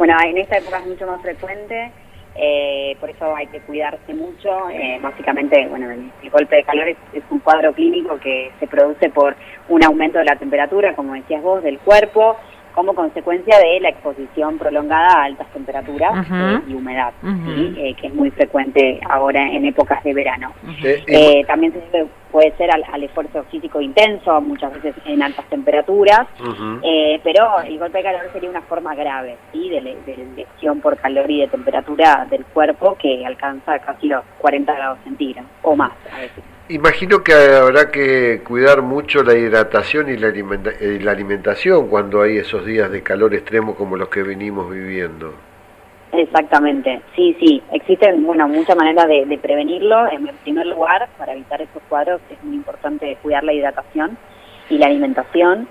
Bueno, en esta época es mucho más frecuente, por eso hay que cuidarse mucho. Básicamente, bueno, el golpe de calor es un cuadro clínico que se produce por un aumento de la temperatura, como decías vos, del cuerpo, como consecuencia de la exposición prolongada a altas temperaturas y humedad, ¿sí? Que es muy frecuente ahora en épocas de verano. También puede ser al esfuerzo físico intenso, muchas veces en altas temperaturas, pero el golpe de calor sería una forma grave, ¿sí? de lesión por calor y de temperatura del cuerpo que alcanza casi los 40 grados centígrados o más a veces. Imagino que habrá que cuidar mucho la hidratación y la alimentación cuando hay esos días de calor extremo como los que venimos viviendo. Exactamente, sí, existen muchas maneras de prevenirlo. En primer lugar, para evitar estos cuadros es muy importante cuidar la hidratación y la alimentación,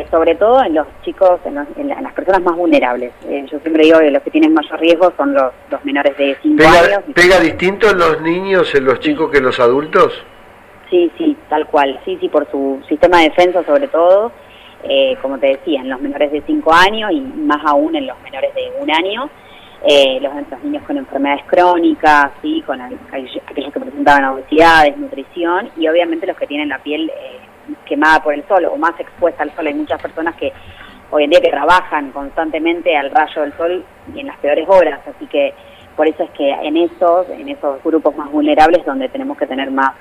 sobre todo en los chicos, en las personas más vulnerables. Yo siempre digo que los que tienen mayor riesgo son los menores de 5 años. ¿Pega distinto en los niños, en los chicos que en los adultos? Sí, tal cual, sí, por su sistema de defensa sobre todo, como te decía, en los menores de 5 años y más aún en los menores de 1 año. Los niños con enfermedades crónicas, ¿sí? Con aquellos que presentaban obesidad, desnutrición, y obviamente los que tienen la piel quemada por el sol o más expuesta al sol. Hay muchas personas que hoy en día que trabajan constantemente al rayo del sol y en las peores horas, así que por eso es que en esos grupos más vulnerables donde tenemos que tener más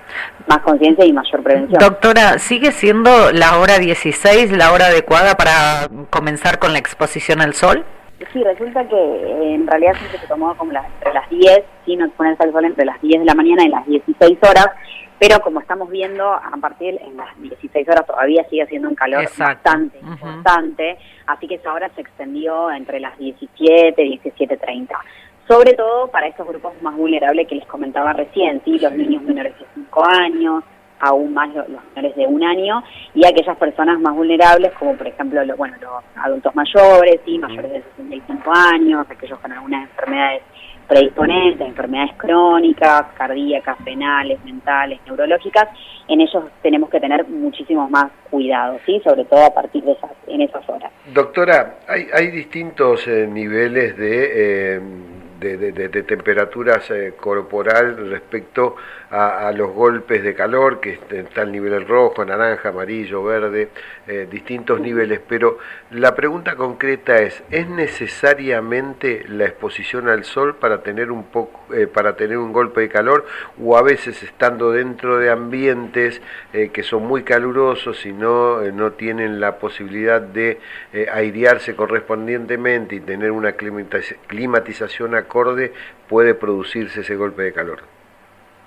conciencia y mayor prevención. Doctora, ¿sigue siendo la hora 16 la hora adecuada para comenzar con la exposición al sol? Sí, resulta que en realidad siempre se tomó como entre las 10, ¿sí? No exponerse al sol entre las 10 de la mañana y las 16 horas, pero como estamos viendo, a partir en las 16 horas todavía sigue haciendo un calor bastante importante, así que esa hora se extendió entre las 17 y 17:30. Sobre todo para estos grupos más vulnerables que les comentaba recién, ¿sí? Los niños menores de 5 años, aún más los menores de 1 año, y aquellas personas más vulnerables como por ejemplo los adultos mayores, ¿sí? Mayores de 65 años, aquellos con algunas enfermedades predisponentes, enfermedades crónicas, cardíacas, renales, mentales, neurológicas. En ellos tenemos que tener muchísimos más cuidados, ¿sí? Sobre todo a partir de esas horas. Doctora, hay distintos niveles de temperaturas corporal respecto a los golpes de calor, que está el nivel rojo, naranja, amarillo, verde, distintos niveles, pero la pregunta concreta es necesariamente la exposición al sol para tener un golpe de calor, o a veces estando dentro de ambientes que son muy calurosos y no tienen la posibilidad de airearse correspondientemente y tener una climatización acorde, puede producirse ese golpe de calor?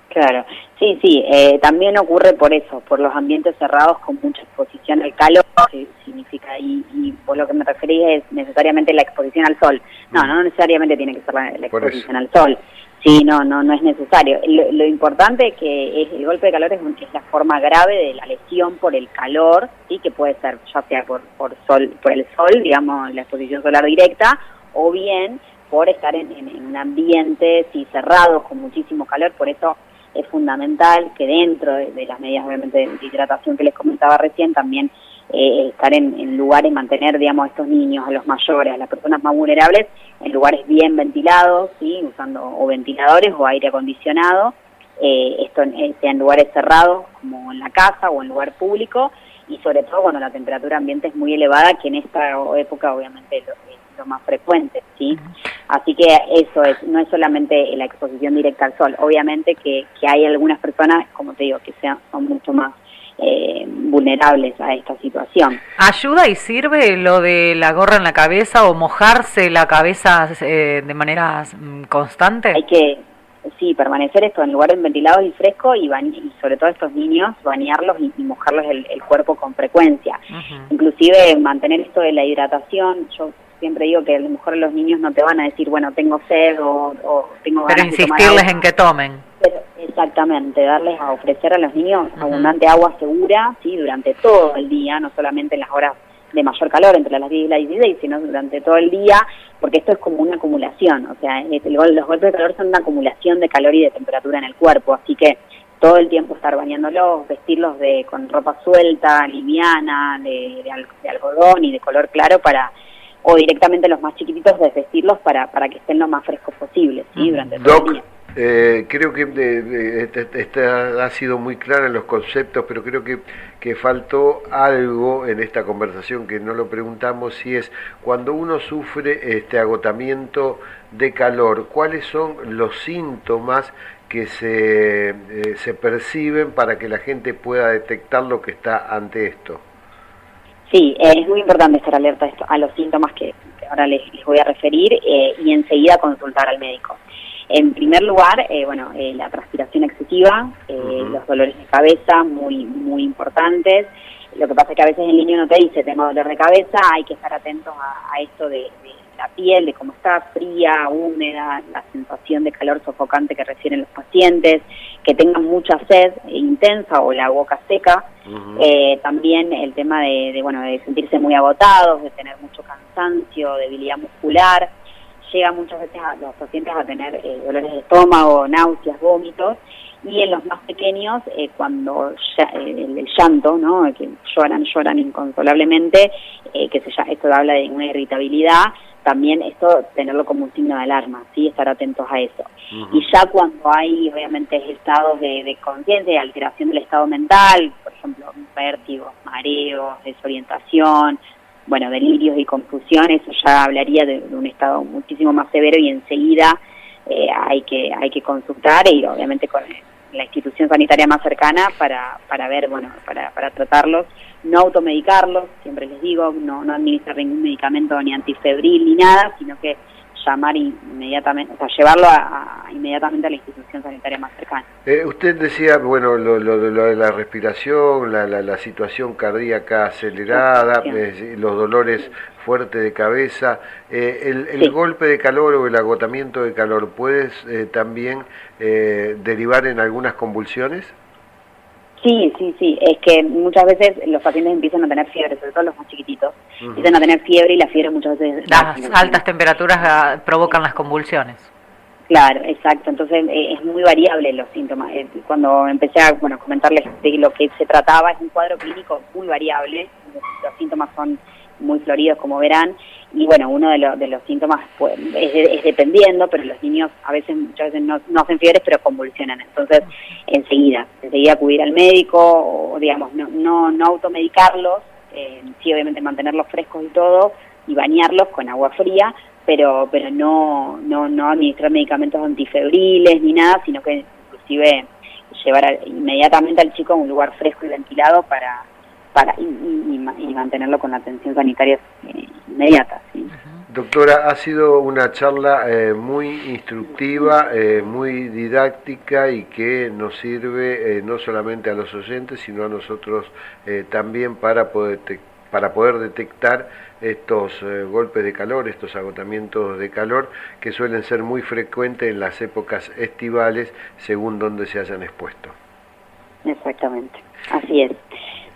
Claro, sí, también ocurre por eso, por los ambientes cerrados con mucha exposición al calor, que significa, y por lo que me referís es necesariamente la exposición al sol. No necesariamente tiene que ser la exposición al sol. Sí, no es necesario. Lo importante es que el golpe de calor es la forma grave de la lesión por el calor, sí, que puede ser ya sea por el sol, digamos, la exposición solar directa, o bien por estar en un ambiente cerrado con muchísimo calor. Por eso es fundamental que dentro de las medidas obviamente de hidratación que les comentaba recién, también estar en lugares, mantener, digamos, a estos niños, a los mayores, a las personas más vulnerables, en lugares bien ventilados, ¿sí? Usando o ventiladores o aire acondicionado, esto sea en lugares cerrados como en la casa o en lugar público, y sobre todo cuando la temperatura ambiente es muy elevada, que en esta época obviamente es lo más frecuente, ¿sí? Así que eso no es solamente la exposición directa al sol, obviamente que hay algunas personas, como te digo, que son mucho más vulnerables a esta situación. ¿Ayuda y sirve lo de la gorra en la cabeza o mojarse la cabeza de manera constante? Hay que, permanecer esto en lugares ventilados y frescos, y sobre todo estos niños, bañarlos y mojarlos el cuerpo con frecuencia. Inclusive mantener esto de la hidratación. Yo siempre digo que a lo mejor los niños no te van a decir, bueno, tengo sed o tengo ganas de tomar agua. Pero insistirles en que tomen. Exactamente, ofrecer a los niños abundante agua segura, ¿sí? Durante todo el día, no solamente en las horas de mayor calor, entre las 10 y las 16, sino durante todo el día, porque esto es como una acumulación, o sea, los golpes de calor son una acumulación de calor y de temperatura en el cuerpo, así que todo el tiempo estar bañándolos, vestirlos con ropa suelta, liviana, de algodón y de color claro, para o directamente los más chiquititos desvestirlos para que estén lo más frescos posible, ¿sí? Durante todo el día. Creo que esta ha sido muy clara en los conceptos, pero creo que faltó algo en esta conversación que no lo preguntamos, y es cuando uno sufre este agotamiento de calor, ¿cuáles son los síntomas que se perciben para que la gente pueda detectar lo que está ante esto? Sí, es muy importante estar alerta a los síntomas que ahora les voy a referir y enseguida consultar al médico. En primer lugar, la transpiración excesiva, los dolores de cabeza muy importantes. Lo que pasa es que a veces el niño no te dice tengo dolor de cabeza, hay que estar atentos a esto de la piel, de cómo está fría, húmeda, la sensación de calor sofocante que refieren los pacientes, que tengan mucha sed intensa o la boca seca. También el tema de sentirse muy agotados, de tener mucho cansancio, debilidad muscular. Llega muchas veces a los pacientes a tener dolores de estómago, náuseas, vómitos, y en los más pequeños, cuando el llanto, ¿no? Que lloran inconsolablemente, esto habla de una irritabilidad, también esto tenerlo como un signo de alarma, ¿sí? Estar atentos a eso. Y ya cuando hay, obviamente, estados de conciencia, de alteración del estado mental, por ejemplo, vértigos, mareos, desorientación, delirios y confusión, eso ya hablaría de un estado muchísimo más severo, y enseguida hay que consultar, y obviamente con la institución sanitaria más cercana para ver, para tratarlos, no automedicarlos, siempre les digo, no administrar ningún medicamento ni antifebril ni nada, sino que llamar inmediatamente, o sea, llevarlo inmediatamente a la institución sanitaria más cercana. Usted decía, lo de la respiración, la situación cardíaca acelerada, los dolores fuertes de cabeza, el golpe de calor o el agotamiento de calor, ¿puede también derivar en algunas convulsiones? Sí, es que muchas veces los pacientes empiezan a tener fiebre, sobre todo los más chiquititos, empiezan a tener fiebre, y la fiebre muchas veces... Las altas temperaturas provocan las convulsiones. Claro, exacto, entonces es muy variable los síntomas. Cuando empecé a comentarles de lo que se trataba, es un cuadro clínico muy variable, los síntomas son muy floridos, como verán, y uno de los síntomas es dependiendo, pero los niños muchas veces no hacen fiebres, pero convulsionan. Entonces enseguida acudir al médico, o no automedicarlos, sí, obviamente mantenerlos frescos y todo, y bañarlos con agua fría, pero no administrar medicamentos antifebriles ni nada, sino que inclusive llevar inmediatamente al chico a un lugar fresco y ventilado para mantenerlo con la atención sanitaria inmediata, ¿sí? Doctora, ha sido una charla muy instructiva, muy didáctica, y que nos sirve no solamente a los oyentes, sino a nosotros también para poder detectar estos golpes de calor, estos agotamientos de calor, que suelen ser muy frecuentes en las épocas estivales, según donde se hayan expuesto. Exactamente, así es.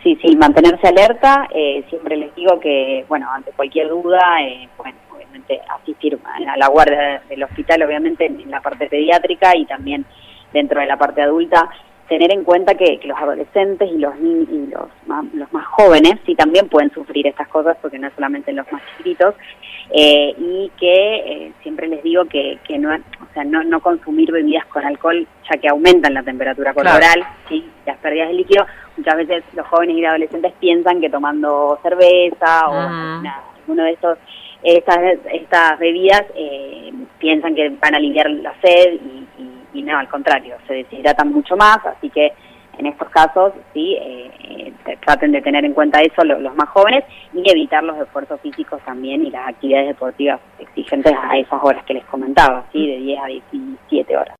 Sí, mantenerse alerta, siempre les digo que, ante cualquier duda, obviamente asistir a la guardia del hospital, obviamente en la parte pediátrica, y también dentro de la parte adulta, tener en cuenta que los adolescentes y los más jóvenes sí también pueden sufrir estas cosas, porque no es solamente los más chiquitos, y que siempre les digo que no consumir bebidas con alcohol, ya que aumentan la temperatura corporal, ¿sí? Las pérdidas de líquido. Muchas veces los jóvenes y adolescentes piensan que tomando cerveza o alguno de estas bebidas piensan que van a aliviar la sed, y no, al contrario, se deshidratan mucho más, así que en estos casos sí traten de tener en cuenta eso los más jóvenes, y evitar los esfuerzos físicos también, y las actividades deportivas exigentes a esas horas que les comentaba, ¿sí? De 10 a 17 horas.